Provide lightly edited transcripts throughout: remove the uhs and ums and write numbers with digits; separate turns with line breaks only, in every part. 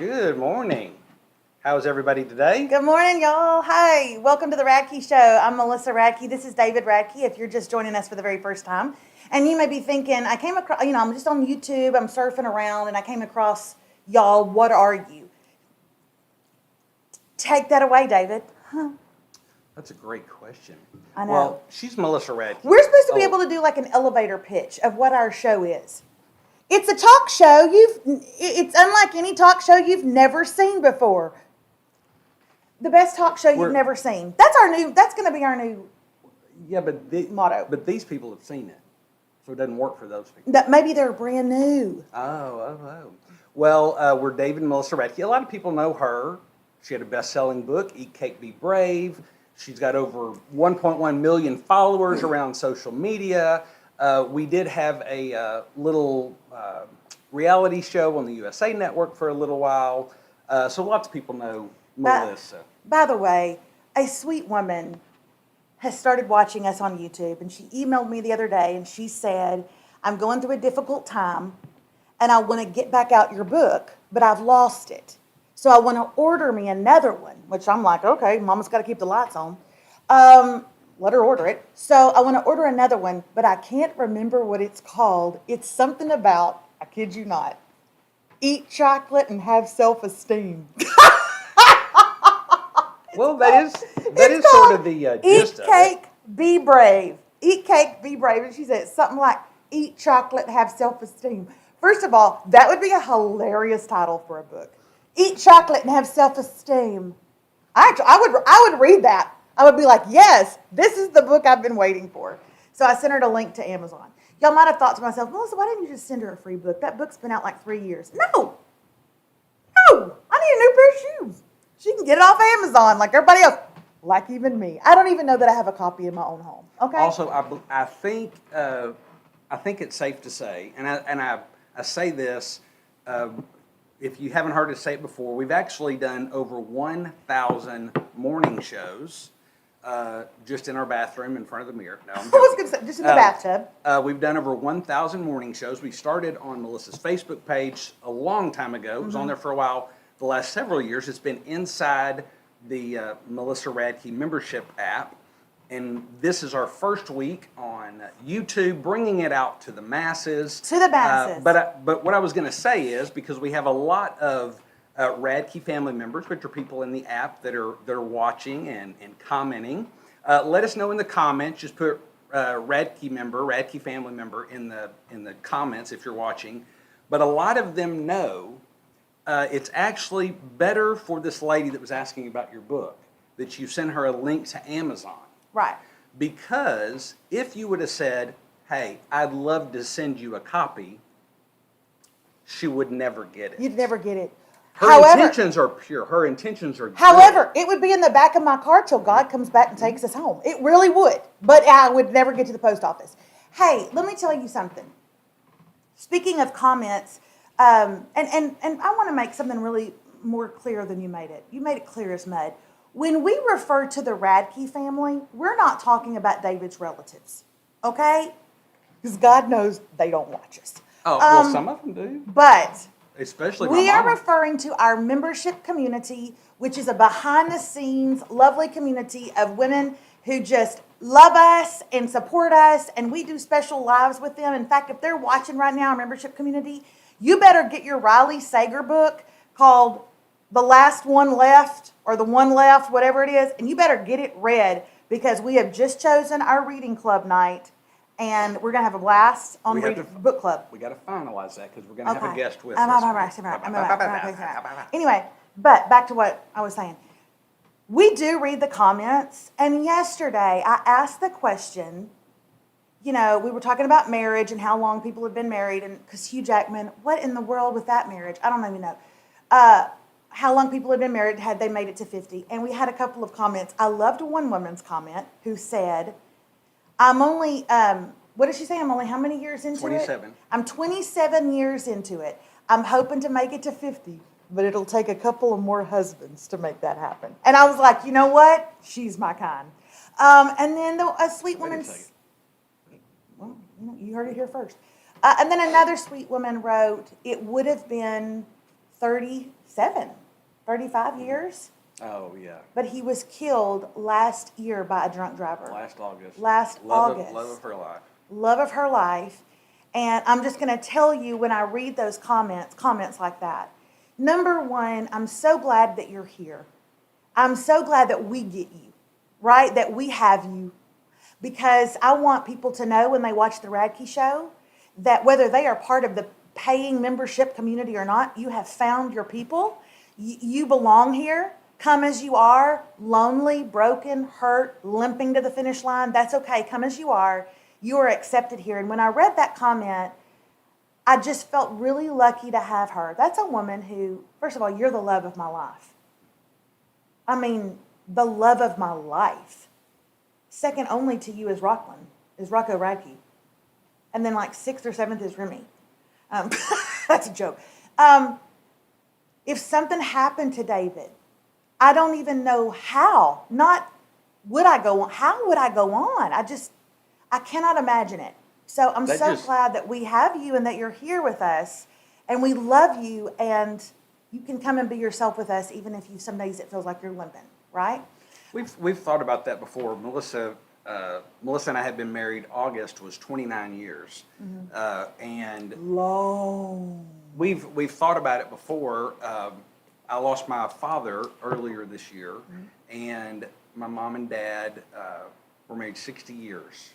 Good morning. How's everybody today?
Good morning, y'all. Hi, welcome to the Radke Show. I'm Melissa Radke. This is David Radke, if you're just joining us for the very first time. And you may be thinking, I came across, I'm just on YouTube, I'm surfing around, and I came across y'all. What are you? Take that away, David.
That's a great question.
I know.
Well, she's Melissa Radke.
We're supposed to be able to do like an elevator pitch of what our show is. It's a talk show. It's unlike any talk show you've never seen before. The best talk show you've never seen. That's going to be our new motto.
But these people have seen it, so it doesn't work for those people.
Maybe they're brand new.
Oh. Well, we're David and Melissa Radke. A lot of people know her. She had a best-selling book, Eat Cake, Be Brave. She's got over 1.1 million followers around social media. We did have a little reality show on the USA Network for a little while. So lots of people know Melissa.
By the way, a sweet woman has started watching us on YouTube, and she emailed me the other day, and she said, I'm going through a difficult time, and I want to get back out your book, but I've lost it. So I want to order me another one, which I'm like, okay, Mama's got to keep the lights on. Let her order it. So I want to order another one, but I can't remember what it's called. It's something about, I kid you not, eat chocolate and have self-esteem.
Well, that is sort of the gist of it.
Eat cake, be brave. Eat cake, be brave. And she said something like, eat chocolate, have self-esteem. First of all, that would be a hilarious title for a book. Eat chocolate and have self-esteem. I would read that. I would be like, yes, this is the book I've been waiting for. So I sent her a link to Amazon. Y'all might have thought to myself, Melissa, why didn't you just send her a free book? That book's been out like 3 years. No, I need a new pair of shoes. She can get it off Amazon like everybody else, like even me. I don't even know that I have a copy in my own home. Okay.
Also, I think it's safe to say, and I say this. If you haven't heard us say it before, we've actually done over 1,000 morning shows just in our bathroom in front of the mirror. No,
I was going to say, just in the bathtub.
We've done over 1,000 morning shows. We started on Melissa's Facebook page a long time ago. It was on there for a while. The last several years, it's been inside the Melissa Radke membership app. And this is our first week on YouTube, bringing it out to the masses.
To the masses.
But what I was going to say is, because we have a lot of Radke family members, which are people in the app that are watching and commenting, let us know in the comments. Just put Radke family member in the comments if you're watching. But a lot of them know it's actually better for this lady that was asking about your book that you send her a link to Amazon.
Right.
Because if you would have said, hey, I'd love to send you a copy, she would never get it.
You'd never get it.
Her intentions are pure. Her intentions are good.
However, it would be in the back of my car till God comes back and takes us home. It really would. But I would never get to the post office. Hey, let me tell you something. Speaking of comments, and I want to make something really more clear than you made it. You made it clear as mud. When we refer to the Radke family, we're not talking about David's relatives, okay? Because God knows they don't watch us.
Oh, well, some of them do.
But
especially
we are referring to our membership community, which is a behind-the-scenes, lovely community of women who just love us and support us, and we do special lives with them. In fact, if they're watching right now, our membership community, you better get your Riley Sager book called The Last One Left, or The One Left, whatever it is, and you better get it read, because we have just chosen our reading club night, and we're going to have a blast on book club.
We got to finalize that, because we're going to have a guest with us.
Anyway, but back to what I was saying. We do read the comments, and yesterday I asked the question, we were talking about marriage and how long people have been married, and because Hugh Jackman, what in the world with that marriage? I don't even know. How long people had been married, had they made it to 50. And we had a couple of comments. I loved one woman's comment who said, I'm only, what did she say? I'm only how many years into
27.
it? I'm 27 years into it. I'm hoping to make it to 50, but it'll take a couple of more husbands to make that happen. And I was like, you know what? She's my kind. And then a sweet woman, well, you heard it here first. And then another sweet woman wrote, it would have been 37, 35 years.
Oh, yeah.
But he was killed last year by a drunk driver.
Last August.
Last August.
Love of her life.
Love of her life. And I'm just going to tell you, when I read those comments like that, number one, I'm so glad that you're here. I'm so glad that we get you, right? That we have you. Because I want people to know when they watch the Radke Show that whether they are part of the paying membership community or not, you have found your people. You belong here. Come as you are, lonely, broken, hurt, limping to the finish line. That's okay. Come as you are. You are accepted here. And when I read that comment, I just felt really lucky to have her. That's a woman who, first of all, you're the love of my life. I mean, the love of my life. Second only to you is Rocco Radke. And then like sixth or seventh is Remy. That's a joke. If something happened to David, I don't even know how. Not would I go on. How would I go on? I cannot imagine it. So I'm glad that we have you and that you're here with us. And we love you. And you can come and be yourself with us, even if some days it feels like you're limping, right?
We've thought about that before. Melissa and I had been married. August was 29 years, and
long.
We've thought about it before. I lost my father earlier this year, and my mom and dad were married 60 years.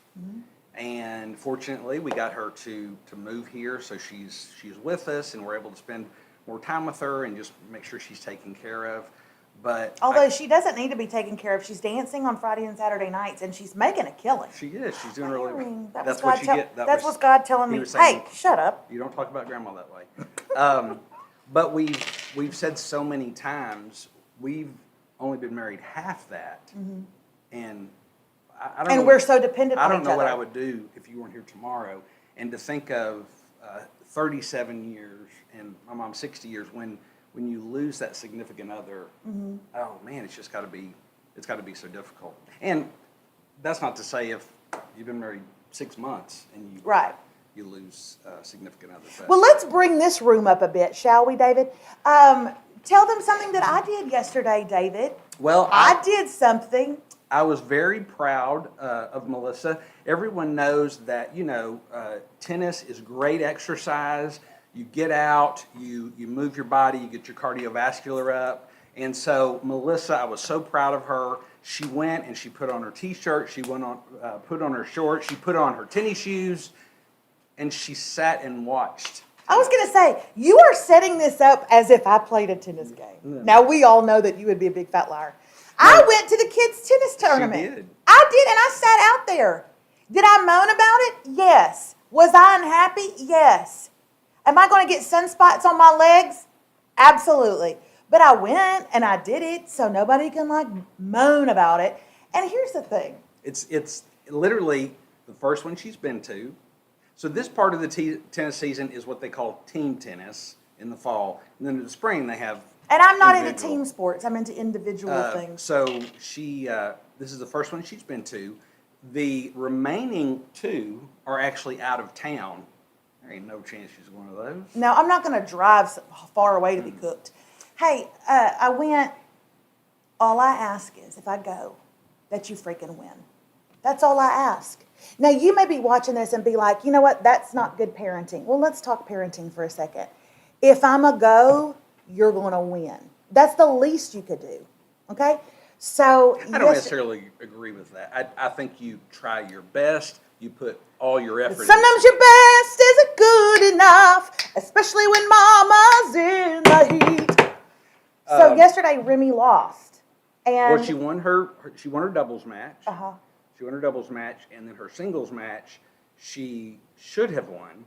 And fortunately, we got her to move here, so she's with us, and we're able to spend more time with her and just make sure she's taken care of. But
although she doesn't need to be taken care of, she's dancing on Friday and Saturday nights, and she's making a killing.
She is. She's doing really well.
That's what you get. That's what God telling me. Hey, shut up.
You don't talk about grandma that way. But we've said so many times we've only been married half that, and I don't know.
And we're so dependent on each other.
I don't know what I would do if you weren't here tomorrow, and to think of 37 years and my mom 60 years when you lose that significant other, oh man, it's got to be so difficult. And that's not to say if you've been married 6 months and you lose a significant other. But
well, let's bring this room up a bit, shall we, David? Tell them something that I did yesterday, David.
Well,
I did something.
I was very proud of Melissa. Everyone knows that, tennis is great exercise. You get out, you move your body, you get your cardiovascular up. And so Melissa, I was so proud of her. She went and she put on her t-shirt, she put on her shorts, she put on her tennis shoes, and she sat and watched.
I was going to say, you are setting this up as if I played a tennis game.
No.
Now, we all know that you would be a big fat liar. No. I went to the kids' tennis tournament.
She did.
I did, and I sat out there. Did I moan about it? Yes. Was I unhappy? Yes. Am I going to get sunspots on my legs? Absolutely. But I went and I did it, so nobody can moan about it. And here's the thing.
It's literally the first one she's been to. So this part of the tennis season is what they call team tennis in the fall. And then in the spring they have
and I'm not into team sports. I'm into individual things.
So this is the first one she's been to. The remaining two are actually out of town. There ain't no chance she's one of those.
No, I'm not going to drive far away to be cooked. Hey, I went. All I ask is, if I go, that you freaking win. That's all I ask. Now, you may be watching this and be like, you know what? That's not good parenting. Well, let's talk parenting for a second. If I'm a go, you're going to win. That's the least you could do. Okay? So
I don't necessarily agree with that. I think you try your best. You put all your effort.
Sometimes your best isn't good enough, especially when mama's in the heat. So yesterday, Remy lost. And
well, she won her doubles match. She won her doubles match, and then her singles match, she should have won,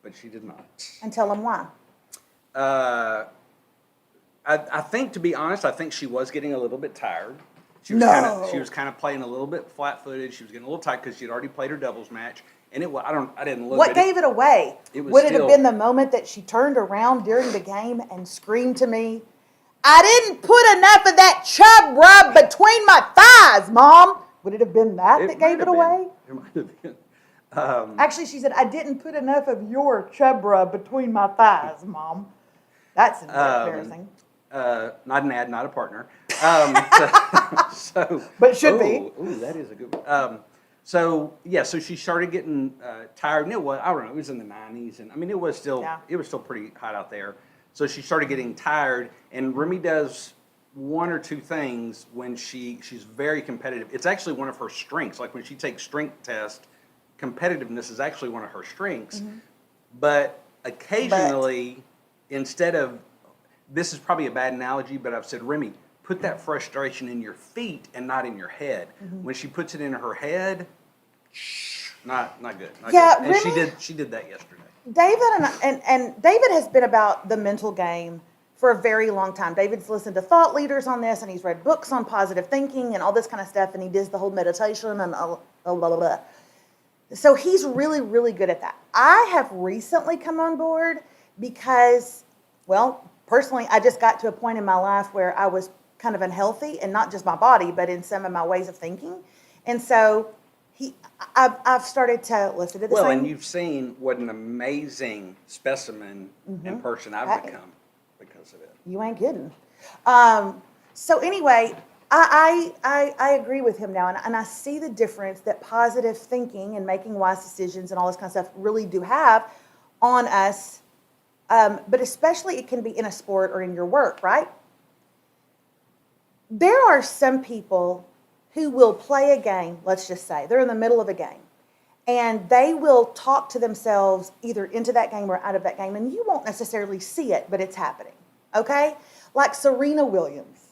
but she did not.
And tell them why.
I think, to be honest, I think she was getting a little bit tired. She was kind of playing a little bit flat-footed. She was getting a little tight because she'd already played her doubles match, and I didn't look.
What gave it away?
Would
it have been the moment that she turned around during the game and screamed to me, "I didn't put enough of that chub rub between my thighs, Mom"? Would it have been that gave it away?
It might have been.
Actually, she said, "I didn't put enough of your chub rub between my thighs, Mom." That's embarrassing.
Not an ad, not a partner.
But it should be.
Ooh, that is a good one. So she started getting tired. And I don't know, it was in the 90s, and I mean, it was still pretty hot out there. So she started getting tired, and Remy does one or two things when she's very competitive. It's actually one of her strengths. Like when she takes strength tests, competitiveness is actually one of her strengths. Mm-hmm. But occasionally, instead of, this is probably a bad analogy, but I've said, Remy, put that frustration in your feet and not in your head. Mm-hmm. When she puts it in her head, not good. Not good. And Remy, she did that yesterday.
David and David has been about the mental game for a very long time. David's listened to thought leaders on this, and he's read books on positive thinking and all this kind of stuff, and he does the whole meditation and blah, blah, blah. So he's really, really good at that. I have recently come on board because, well, personally, I just got to a point in my life where I was kind of unhealthy, and not just my body, but in some of my ways of thinking. And so I've started to listen to the same.
Well, and you've seen what an amazing specimen in person I've become because of it.
You ain't kidding. So anyway, I agree with him now, and I see the difference that positive thinking and making wise decisions and all this kind of stuff really do have on us, but especially it can be in a sport or in your work, right? There are some people who will play a game, let's just say, they're in the middle of a game, and they will talk to themselves either into that game or out of that game, and you won't necessarily see it, but it's happening, okay? Like Serena Williams.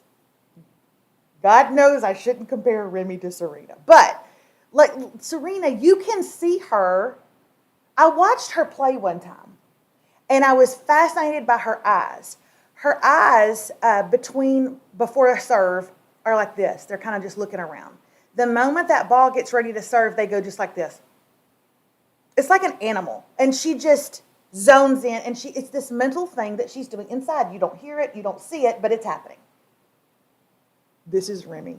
God knows I shouldn't compare Remy to Serena, but like Serena, you can see her. I watched her play one time, and I was fascinated by her eyes. Her eyes before a serve are like this. They're kind of just looking around. The moment that ball gets ready to serve, they go just like this. It's like an animal, and she just zones in, and it's this mental thing that she's doing inside. You don't hear it, you don't see it, but it's happening. This is Remy.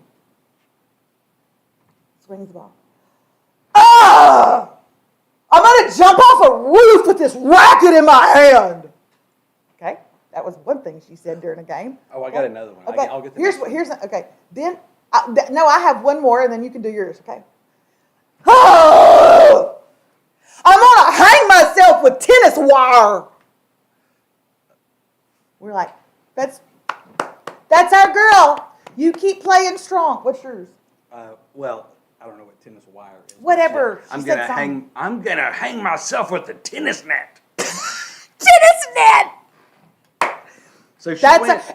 Swings the ball. Ah! I'm going to jump off a roof with this racket in my hand. Okay, that was one thing she said during a game.
Oh, I got another one.
Okay.
I'll get the
okay. Then, I have one more, and then you can do yours, okay? Ah! I'm going to hang myself with tennis wire. We're like, that's our girl. You keep playing strong. What's yours?
Well, I don't know what tennis wire is.
Whatever.
I'm gonna hang myself with the tennis net.
Tennis net.
So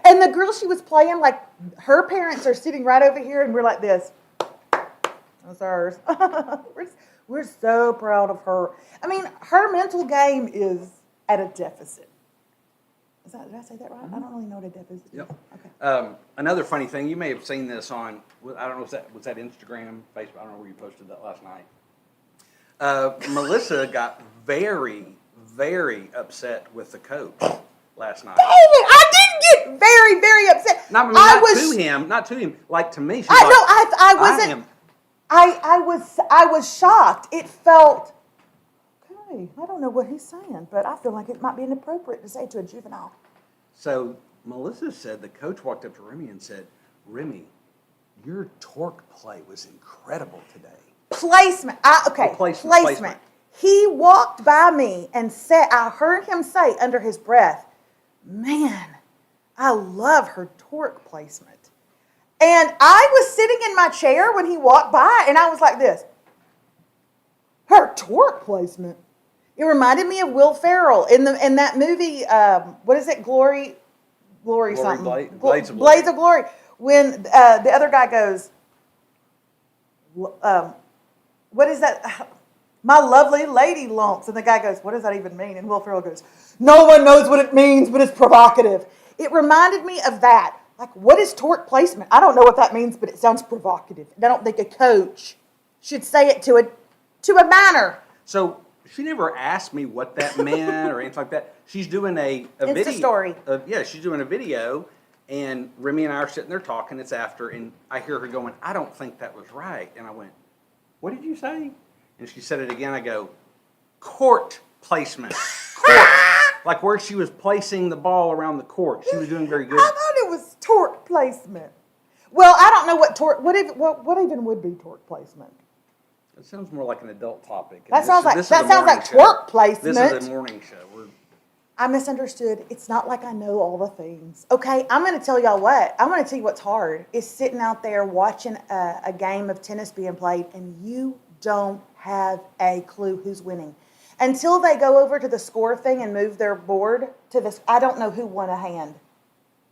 and the girl she was playing, like her parents are sitting right over here, and we're like this. That's ours. We're so proud of her. I mean, her mental game is at a deficit. Did I say that right? I don't really know what a deficit is.
Yep.
Okay.
Another funny thing, you may have seen this on, I don't know, was that Instagram, Facebook? I don't know where you posted that last night. Melissa got very, very upset with the coach last night.
David, I didn't get very, very upset.
Not to him, like to me.
I wasn't. I was shocked. It felt. I don't know what he's saying, but I feel like it might be inappropriate to say to a juvenile.
So Melissa said the coach walked up to Remy and said, Remy, your torque play was incredible today.
Placement. Placement. He walked by me and said, I heard him say under his breath, man, I love her torque placement. And I was sitting in my chair when he walked by, and I was like this. Her torque placement. It reminded me of Will Ferrell in that movie. What is it? Glory something.
Blades of
Glory. When the other guy goes, what is that? My lovely lady lumps. And the guy goes, what does that even mean? And Will Ferrell goes, no one knows what it means, but it's provocative. It reminded me of that. Like, what is torque placement? I don't know what that means, but it sounds provocative. And I don't think a coach should say it to a minor.
So she never asked me what that meant or anything like that. She's doing a video.
Story.
She's doing a video, and Remy and I are sitting there talking. It's after, and I hear her going, I don't think that was right. And I went, what did you say? And she said it again. I go, court placement. Court. like where she was placing the ball around the court. She was doing very good.
I thought it was torque placement. Well, I don't know what torque. What even would be torque placement?
It sounds more like an adult topic.
That sounds like twerk placement.
This is a morning show.
I misunderstood. It's not like I know all the things. Okay, I'm going to tell y'all what. I'm going to tell you what's hard. Is sitting out there watching a game of tennis being played, and you don't have a clue who's winning. Until they go over to the score thing and move their board to this, I don't know who won a hand.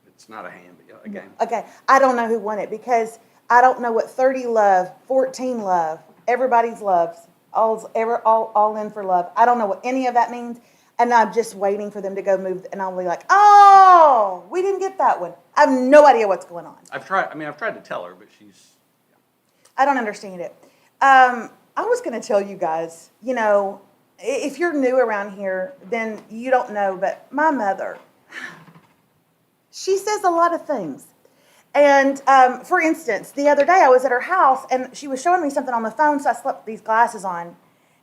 It's not a hand, but a game.
Okay, I don't know who won it because I don't know what 30 love, 14 love, everybody's loves, all in for love. I don't know what any of that means. And I'm just waiting for them to go move, and I'll be like, "Oh, we didn't get that one." I have no idea what's going on.
I've tried to tell her, but she's. Yeah.
I don't understand it. I was going to tell you guys, if you're new around here, then you don't know, but my mother, she says a lot of things. And for instance, the other day I was at her house, and she was showing me something on the phone, so I slapped these glasses on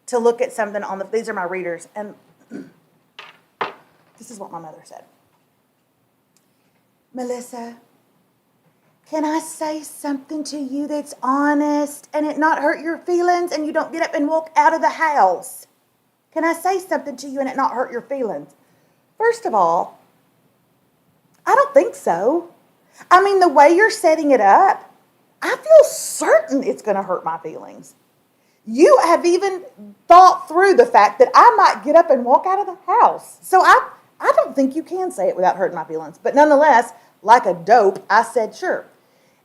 to look at something these are my readers, and this is what my mother said. "Melissa, can I say something to you that's honest and it not hurt your feelings and you don't get up and walk out of the house? Can I say something to you and it not hurt your feelings?" First of all, I don't think so. I mean, the way you're setting it up, I feel certain it's going to hurt my feelings. You have even thought through the fact that I might get up and walk out of the house. So I don't think you can say it without hurting my feelings. But nonetheless, like a dope, I said, sure.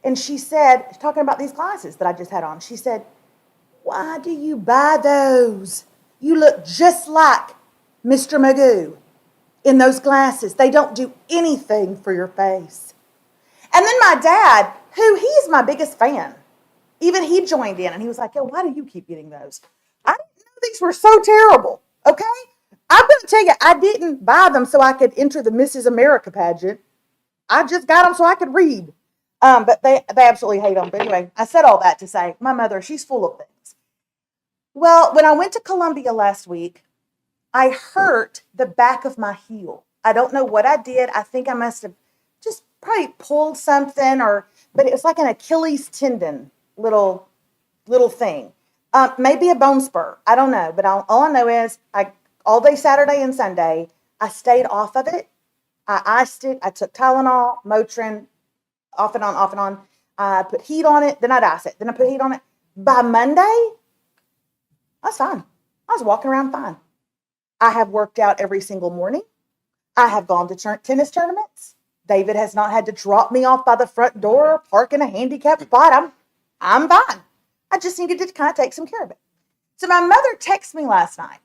And she said, talking about these glasses that I just had on, she said, "Why do you buy those? You look just like Mr. Magoo in those glasses. They don't do anything for your face." And then my dad, he's my biggest fan, even he joined in and he was like, "Yo, why do you keep getting those?" I didn't know these were so terrible, okay? I'm going to tell you, I didn't buy them so I could enter the Mrs. America pageant. I just got them so I could read. But they absolutely hate them. But anyway, I said all that to say, my mother, she's full of things. Well, when I went to Columbia last week, I hurt the back of my heel. I don't know what I did. I think I must have just probably pulled something, but it was like an Achilles tendon little thing. Maybe a bone spur. I don't know. But all I know is all day Saturday and Sunday, I stayed off of it. I iced it. I took Tylenol, Motrin, off and on. I put heat on it. Then I'd ice it. Then I put heat on it. By Monday, I was fine. I was walking around fine. I have worked out every single morning. I have gone to tennis tournaments. David has not had to drop me off by the front door or park in a handicapped spot. I'm fine. I just needed to kind of take some care of it. So my mother texted me last night,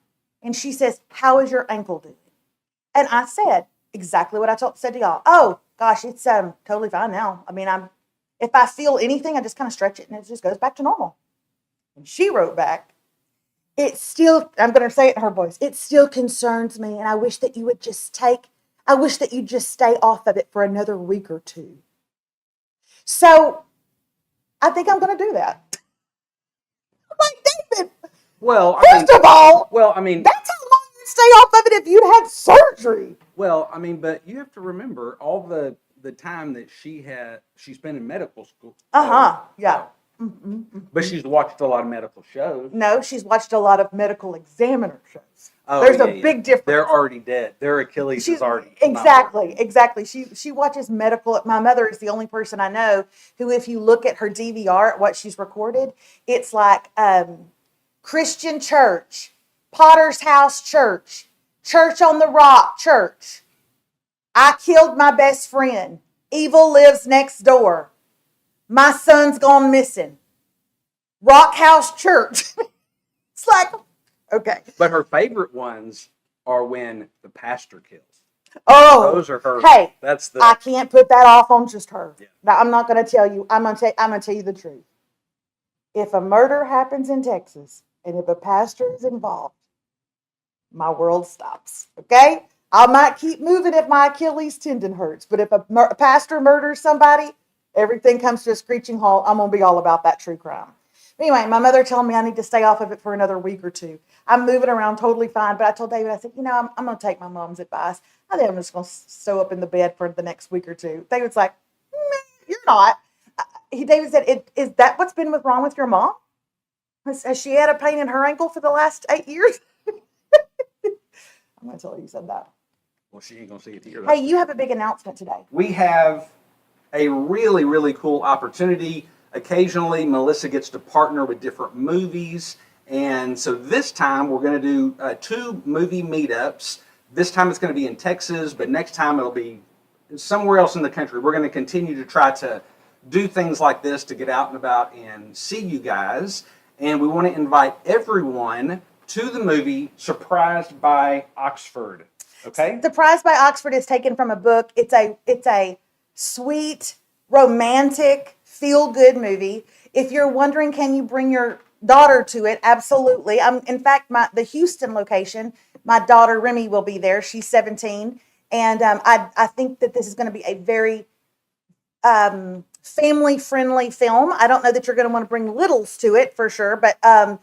and she says, "How is your ankle doing?" And I said exactly what I said to y'all. "Oh, gosh, it's totally fine now. I mean, if I feel anything, I just kind of stretch it, and it just goes back to normal." And she wrote back, I'm going to say it in her voice, "It still concerns me, and I wish that you'd just stay off of it for another week or two." So I think I'm going to do that. I'm like, David, first of all, that's how long you'd stay off of it if you'd had surgery.
Well, but you have to remember all the time that she spent in medical school.
Yeah.
But she's watched a lot of medical shows.
No, she's watched a lot of medical examiner shows. There's a big difference.
They're already dead. Their Achilles is already
exactly. She watches medical. My mother is the only person I know who, if you look at her DVR, at what she's recorded, it's like Christian church, Potter's House church, Church on the Rock church. I killed my best friend. Evil lives next door. My son's gone missing. Rock House Church. It's like, okay.
But her favorite ones are when the pastor kills.
Oh,
those are her.
Hey,
I
can't put that off on just her.
Yeah.
Now, I'm not going to tell you. I'm going to tell you the truth. If a murder happens in Texas and if a pastor is involved, my world stops. Okay? I might keep moving if my Achilles tendon hurts, but if a pastor murders somebody, everything comes to a screeching halt. I'm going to be all about that true crime. Anyway, my mother telling me I need to stay off of it for another week or two. I'm moving around totally fine, but I told David, I said, I'm going to take my mom's advice. I think I'm just going to sew up in the bed for the next week or two. David's like, you're not. David said, is that what's been wrong with your mom? Has she had a pain in her ankle for the last 8 years? I'm going to tell her you said that.
Well, she ain't going to see it here.
Hey, you have a big announcement today.
We have a really, really cool opportunity. Occasionally, Melissa gets to partner with different movies. And so this time, we're going to do 2 movie meetups. This time it's going to be in Texas, but next time it'll be somewhere else in the country. We're going to continue to try to do things like this to get out and about and see you guys. And we want to invite everyone to the movie Surprised by Oxford. Okay?
Surprised by Oxford is taken from a book. It's a sweet, romantic, feel-good movie. If you're wondering, can you bring your daughter to it? Absolutely. In fact, the Houston location, my daughter Remy will be there. She's 17. And I think that this is going to be a very family-friendly film. I don't know that you're going to want to bring littles to it for sure, but I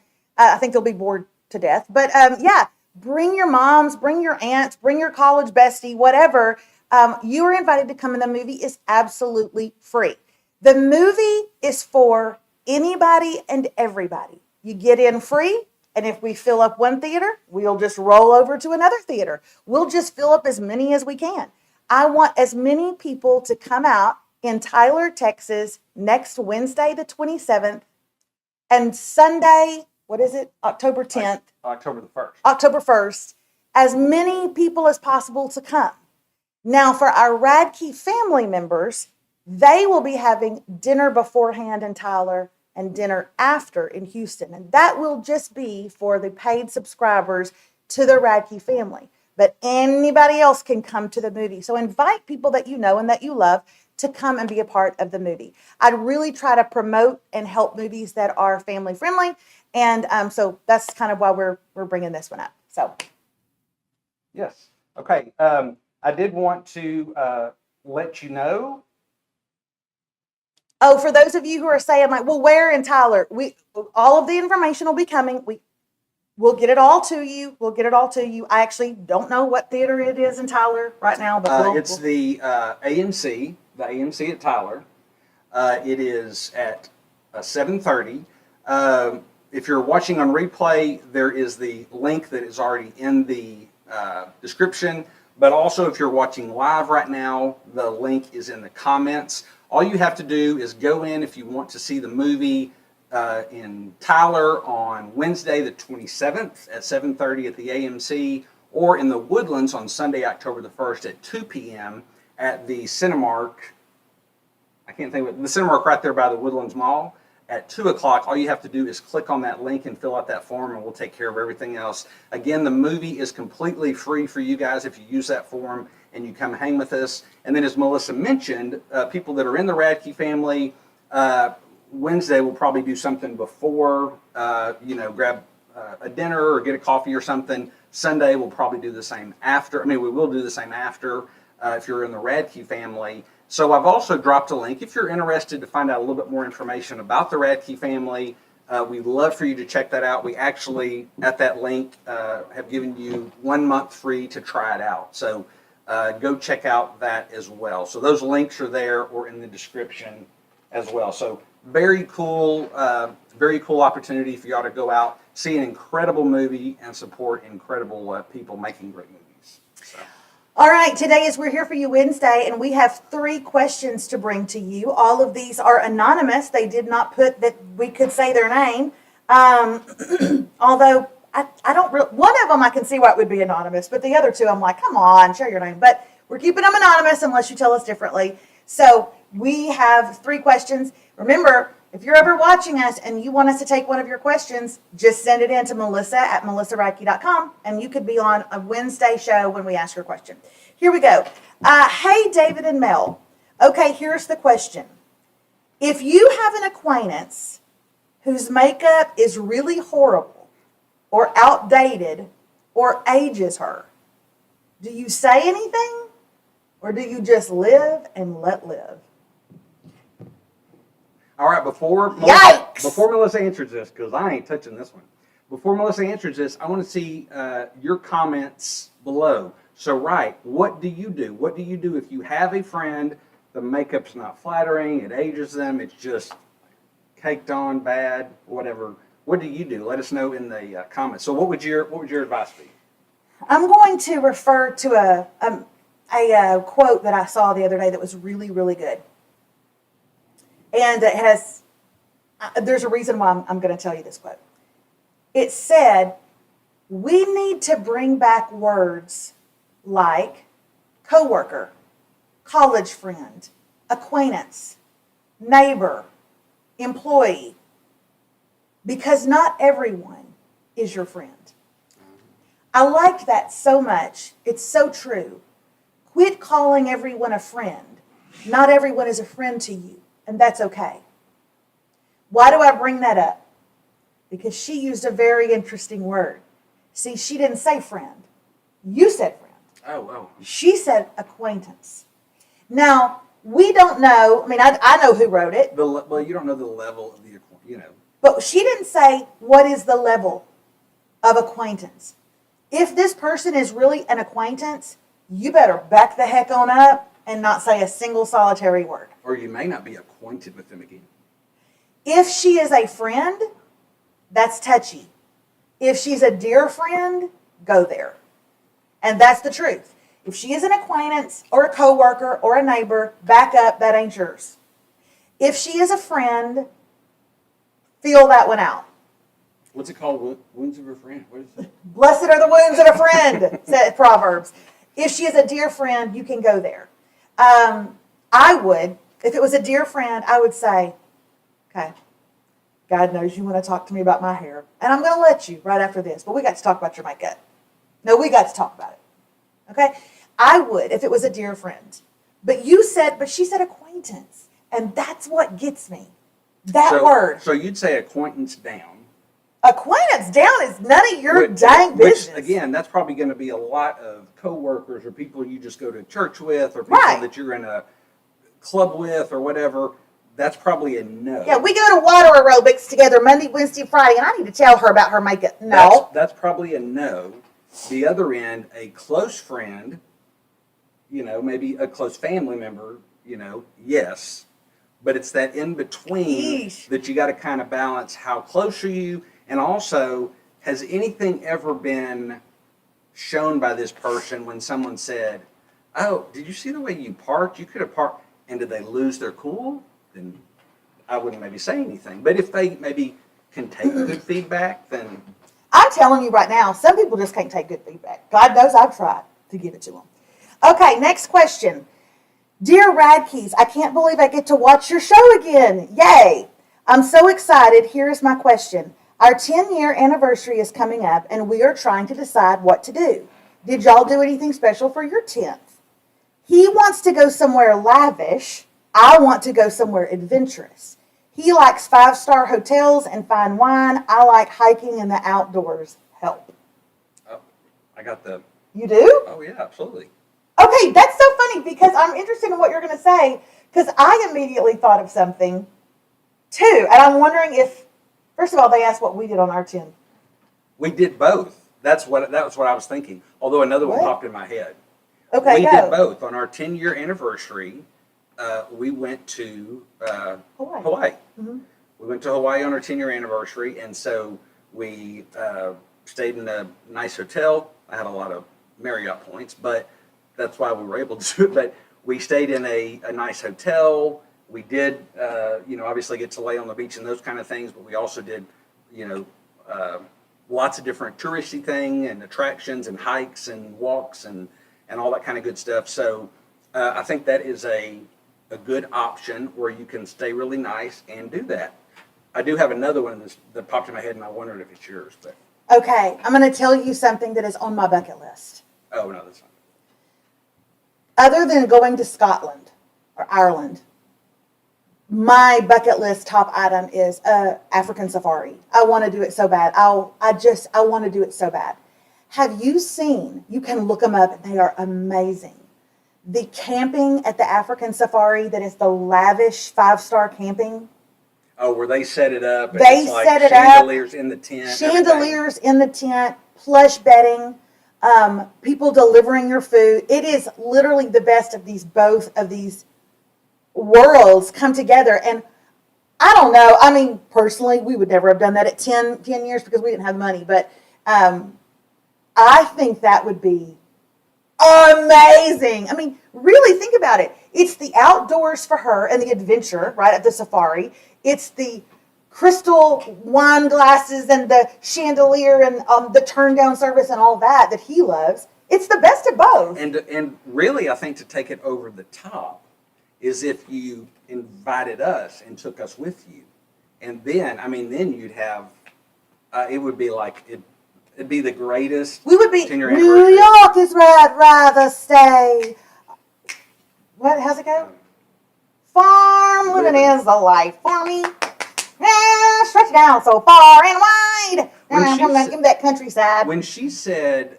think they'll be bored to death. But yeah, bring your moms, bring your aunts, bring your college bestie, whatever. You are invited to come in. The movie is absolutely free. The movie is for anybody and everybody. You get in free, and if we fill up one theater, we'll just roll over to another theater. We'll just fill up as many as we can. I want as many people to come out in Tyler, Texas, next Wednesday, the 27th, and Sunday, what is it? October 10th.
October the 1st.
October 1st. As many people as possible to come. Now, for our Radke family members, they will be having dinner beforehand in Tyler and dinner after in Houston. And that will just be for the paid subscribers to the Radke family. But anybody else can come to the movie. So invite people that you know and that you love to come and be a part of the movie. I'd really try to promote and help movies that are family friendly. And so that's kind of why we're bringing this one up. So.
Yes. Okay. I did want to let you know.
Oh, for those of you who are saying like, well, where in Tyler? All of the information will be coming. We'll get it all to you. We'll get it all to you. I actually don't know what theater it is in Tyler right now, but
it's the AMC, at Tyler. It is at 7:30. If you're watching on replay, there is the link that is already in the description. But also, if you're watching live right now, the link is in the comments. All you have to do is go in if you want to see the movie in Tyler on Wednesday, the 27th at 7:30 at the AMC, or in the Woodlands on Sunday, October the 1st at 2 p.m. at the Cinemark. I can't think of it. The Cinemark right there by the Woodlands Mall. At 2 o'clock, all you have to do is click on that link and fill out that form, and we'll take care of everything else. Again, the movie is completely free for you guys if you use that form and you come hang with us. And then, as Melissa mentioned, people that are in the Radke family, Wednesday we'll probably do something before, grab a dinner or get a coffee or something. Sunday we'll probably do the same after. I mean, we will do the same after if you're in the Radke family. So I've also dropped a link. If you're interested to find out a little bit more information about the Radke family, we'd love for you to check that out. We actually, at that link, have given you 1 month free to try it out. So go check out that as well. So those links are there or in the description as well. So very cool opportunity for y'all to go out, see an incredible movie, and support incredible people making great movies. So.
All right, today is We're Here For You Wednesday, and we have 3 questions to bring to you. All of these are anonymous. They did not put that we could say their name. Although I don't one of them I can see why it would be anonymous, but the other 2 I'm like, come on, share your name. But we're keeping them anonymous unless you tell us differently. So we have 3 questions. Remember, if you're ever watching us and you want us to take one of your questions, just send it in to melissa@melissaradke.com, and you could be on a Wednesday show when we ask your question. Here we go. Hey, David and Mel. Okay, here's the question. If you have an acquaintance whose makeup is really horrible or outdated or ages her, do you say anything or do you just live and let live?
All right,
Yikes!
before Melissa answers this, because I ain't touching this one. Before Melissa answers this, I want to see your comments below. So, what do you do? What do you do if you have a friend, the makeup's not flattering, it ages them, it's just caked on, bad, whatever. What do you do? Let us know in the comments. So, what would your advice be?
I'm going to refer to a quote that I saw the other day that was really, really good. And it has, there's a reason why I'm going to tell you this quote. It said, we need to bring back words like coworker, college friend, acquaintance, neighbor, employee, because not everyone is your friend. I like that so much. It's so true. Quit calling everyone a friend. Not everyone is a friend to you, and that's okay. Why do I bring that up? Because she used a very interesting word. See, she didn't say friend. You said friend.
Oh.
She said acquaintance. Now, we don't know. I mean, I know who wrote it.
Well, you don't know the level of the,
But she didn't say what is the level of acquaintance. If this person is really an acquaintance, you better back the heck on up and not say a single solitary word.
Or you may not be acquainted with them again.
If she is a friend, that's touchy. If she's a dear friend, go there. And that's the truth. If she is an acquaintance or a coworker or a neighbor, back up, that ain't yours. If she is a friend, feel that one out.
What's it called? Wounds of a friend? What is it?
Blessed are the wounds of a friend, said Proverbs. If she is a dear friend, you can go there. I would, if it was a dear friend, I would say, okay, God knows you want to talk to me about my hair, and I'm going to let you right after this, but we got to talk about your makeup. No, we got to talk about it. Okay? I would, if it was a dear friend. But she said acquaintance, and that's what gets me. That word.
So you'd say acquaintance down.
Acquaintance down is none of your dang business.
Which, again, that's probably going to be a lot of coworkers or people you just go to church with or people that you're in a club with or whatever. That's probably a no.
Yeah, we go to water aerobics together Monday, Wednesday, Friday, and I need to tell her about her makeup. No.
That's probably a no. The other end, a close friend, maybe a close family member, yes. But it's that in between that you got to kind of balance. How close are you? And also, has anything ever been shown by this person when someone said, oh, did you see the way you parked? You could have parked. And did they lose their cool? Then I wouldn't maybe say anything. But if they maybe can take good feedback, then...
I'm telling you right now, some people just can't take good feedback. God knows I've tried to give it to them. Okay, next question. Dear Radkes, I can't believe I get to watch your show again. Yay! I'm so excited. Here is my question. Our 10-year anniversary is coming up, and we are trying to decide what to do. Did y'all do anything special for your 10th? He wants to go somewhere lavish. I want to go somewhere adventurous. He likes 5-star hotels and fine wine. I like hiking in the outdoors. Help.
Oh, I got the...
You do?
Oh, yeah, absolutely.
Okay, that's so funny because I'm interested in what you're going to say because I immediately thought of something too. And I'm wondering if, first of all, they asked what we did on our 10.
We did both. That was what I was thinking. Although another one popped in my head.
Okay,
we did both. On our 10-year anniversary, we went to Hawaii.
Mm-hmm.
We went to Hawaii on our 10-year anniversary, and so we stayed in a nice hotel. I had a lot of Marriott points, but that's why we were able to do it. But we stayed in a nice hotel. We did, obviously get to lay on the beach and those kind of things, but we also did, lots of different touristy things and attractions and hikes and walks and all that kind of good stuff. So I think that is a good option where you can stay really nice and do that. I do have another one that popped in my head, and I wondered if it's yours. But
okay, I'm going to tell you something that is on my bucket list.
Oh, no, that's not.
Other than going to Scotland or Ireland, my bucket list top item is African safari. I want to do it so bad. I want to do it so bad. Have you seen, you can look them up, and they are amazing. The camping at the African safari that is the lavish 5-star camping.
Oh, where they set it up. And
They
it's like
set it up.
chandeliers in the tent.
Chandeliers in the tent, plush bedding, people delivering your food. It is literally the best of both of these worlds come together. And I don't know. I mean, personally, we would never have done that at 10 years because we didn't have money. But I think that would be amazing. I mean, really think about it. It's the outdoors for her and the adventure, right, at the safari. It's the crystal wine glasses and the chandelier and the turn down service and all that he loves. It's the best of both.
And really, I think to take it over the top is if you invited us and took us with you. And then, I mean, then you'd have, it would be like, it'd be the greatest.
We would be,
10-year
New
anniversary.
York is where I'd rather stay. What, how's it go? Farm living is the life for me. Stretch it out so far and wide. Give me that countryside.
When she said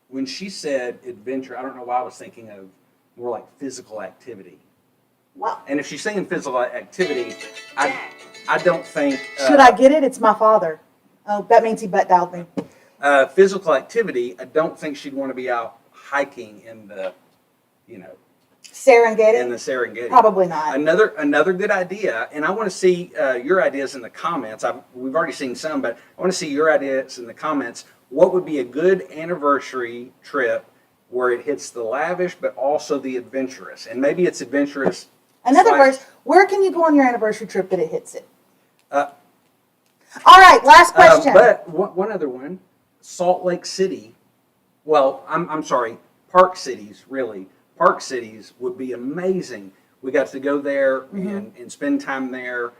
adventure, I don't know why I was thinking of more like physical activity.
Well,
And if she's saying physical activity, I don't think.
should I get it? It's my father. Oh, that means he butt dialed me.
Physical activity, I don't think she'd want to be out hiking in the,
Serengeti?
in the Serengeti.
Probably not.
Another good idea, and I want to see your ideas in the comments. We've already seen some, but I want to see your ideas in the comments. What would be a good anniversary trip where it hits the lavish, but also the adventurous? And maybe it's adventurous.
In other words, where can you go on your anniversary trip that it hits it? All right, last question.
But one other one, Salt Lake City. Well, I'm sorry, Park Cities, really. Park Cities would be amazing. We got to go there and spend time there.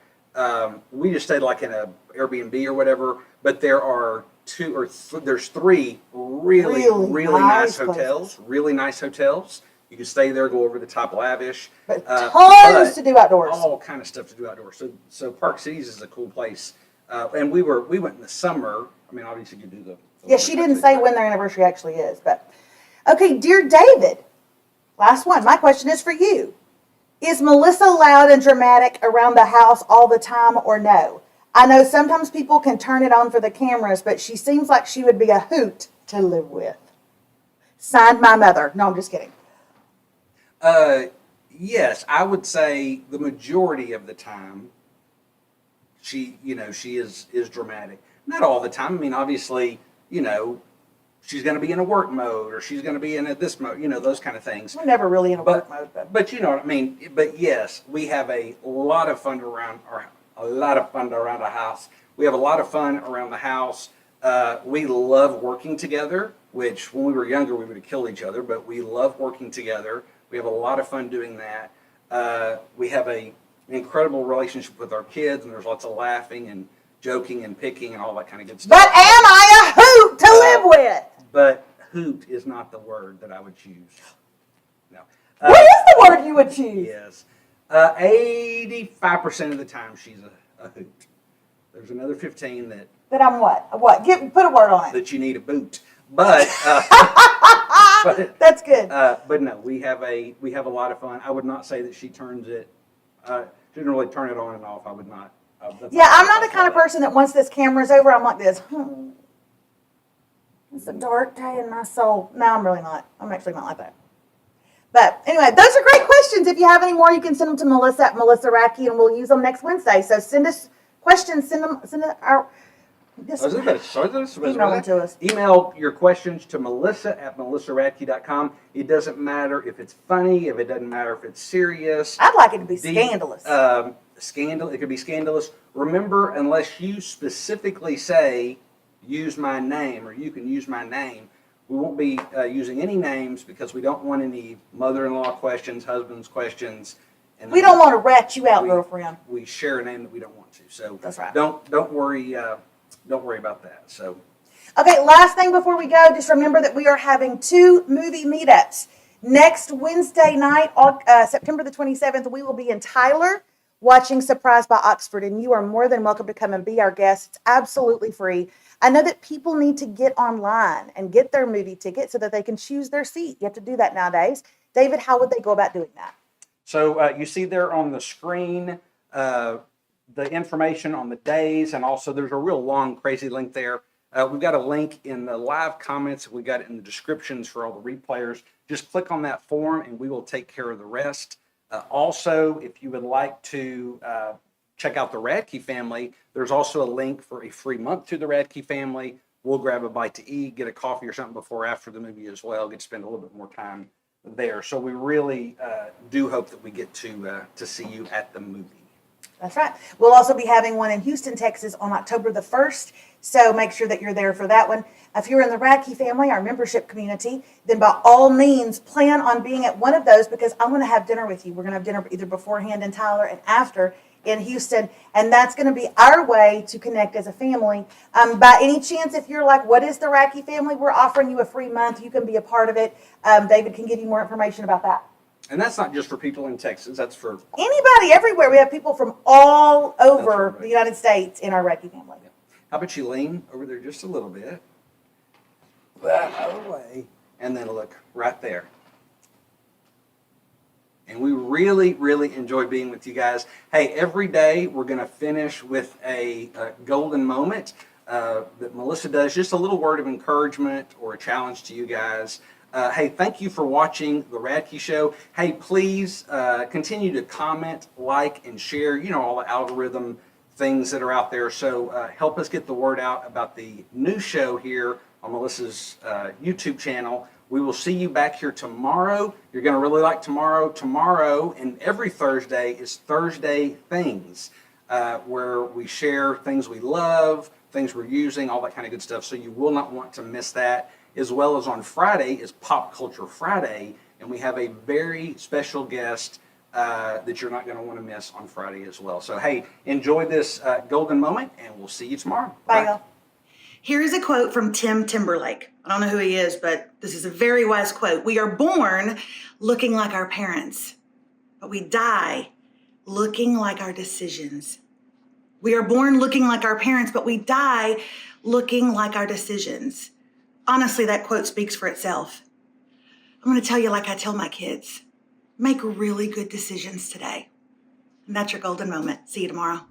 We just stayed like in a Airbnb or whatever, but there are there's three really nice hotels. Really nice hotels. You can stay there, go over the top lavish.
But tons to do outdoors.
All kind of stuff to do outdoors. So Park Cities is a cool place. And we went in the summer. I mean, obviously you do the
Yeah, she didn't say when their anniversary actually is, but okay, dear David, last one. My question is for you. Is Melissa loud and dramatic around the house all the time or no? I know sometimes people can turn it on for the cameras, but she seems like she would be a hoot to live with. Signed, my mother. No, I'm just kidding.
Yes, I would say the majority of the time she is dramatic. Not all the time. I mean, obviously, she's going to be in a work mode or she's going to be in this mode, those kind of things.
We're never really in a work mode.
But you know what I mean. But yes, we have a lot of fun around the house. We have a lot of fun around the house. We love working together, which when we were younger we would have killed each other, but we love working together. We have a lot of fun doing that. We have an incredible relationship with our kids, and there's lots of laughing and joking and picking and all that kind of good stuff.
But am I a hoot to live with?
But hoot is not the word that I would choose. No.
What is the word you would choose?
Yes. 85% of the time she's a hoot. There's another 15
That I'm what? What? Put a word on it.
that you need a boot. But
That's good.
but no, we have a lot of fun. I would not say that she turns it. She didn't really turn it on and off. I would not.
Yeah, I'm not the kind of person that once this camera's over, I'm like this. It's a dark day in my soul. No, I'm really not. I'm actually not like that. But anyway, those are great questions. If you have any more, you can send them to Melissa at Melissa Radke, and we'll use them next Wednesday. So send us questions. Send them our. Email them to us.
Email your questions to Melissa at melissaradke.com. It doesn't matter if it's funny, if it doesn't matter if it's serious.
I'd like it to be scandalous.
It could be scandalous. Remember, unless you specifically say, use my name, or you can use my name, we won't be using any names because we don't want any mother-in-law questions, husband's questions. And
we don't want to rat you out, girlfriend.
We share a name that we don't want to. So
that's right.
Don't worry. Don't worry about that. So.
Okay, last thing before we go, just remember that we are having 2 movie meetups. Next Wednesday night, September the 27th, we will be in Tyler watching Surprise by Oxford, and you are more than welcome to come and be our guest. It's absolutely free. I know that people need to get online and get their movie ticket so that they can choose their seat. You have to do that nowadays. David, how would they go about doing that?
So you see there on the screen, the information on the days, and also there's a real long, crazy link there. We've got a link in the live comments. We got it in the descriptions for all the replayers. Just click on that form and we will take care of the rest. Also, if you would like to check out the Radke family, there's also a link for a free month to the Radke family. We'll grab a bite to eat, get a coffee or something before or after the movie as well, get to spend a little bit more time there. So we really do hope that we get to see you at the movie.
That's right. We'll also be having one in Houston, Texas on October the 1st. So make sure that you're there for that one. If you're in the Radke family, our membership community, then by all means plan on being at one of those, because I'm going to have dinner with you. We're going to have dinner either beforehand in Tyler and after in Houston. And that's going to be our way to connect as a family. By any chance, if you're like, what is the Radke family? We're offering you a free month. You can be a part of it. David can give you more information about that.
And that's not just for people in Texas. That's for
Anybody, everywhere. We have people from all over
right.
the United States in our Radke family.
Yeah. How about you lean over there just a little bit? That way. And then look right there. And we really, really enjoy being with you guys. Hey, every day we're going to finish with a golden moment that Melissa does. Just a little word of encouragement or a challenge to you guys. Hey, thank you for watching The Radke Show. Hey, please continue to comment, like, and share, you know, all the algorithm things that are out there. So help us get the word out about the new show here on Melissa's YouTube channel. We will see you back here tomorrow. You're going to really like tomorrow. Tomorrow and every Thursday is Thursday Things, where we share things we love, things we're using, all that kind of good stuff. So you will not want to miss that. As well as on Friday is Pop Culture Friday, and we have a very special guest that you're not going to want to miss on Friday as well. So, hey, enjoy this golden moment, and we'll see you tomorrow.
Bye, y'all.
Here's a quote from Tim Timberlake. I don't know who he is, but this is a very wise quote. We are born looking like our parents, but we die looking like our decisions. We are born looking like our parents, but we die looking like our decisions. Honestly, that quote speaks for itself. I'm going to tell you like I tell my kids, make really good decisions today. And that's your golden moment. See you tomorrow.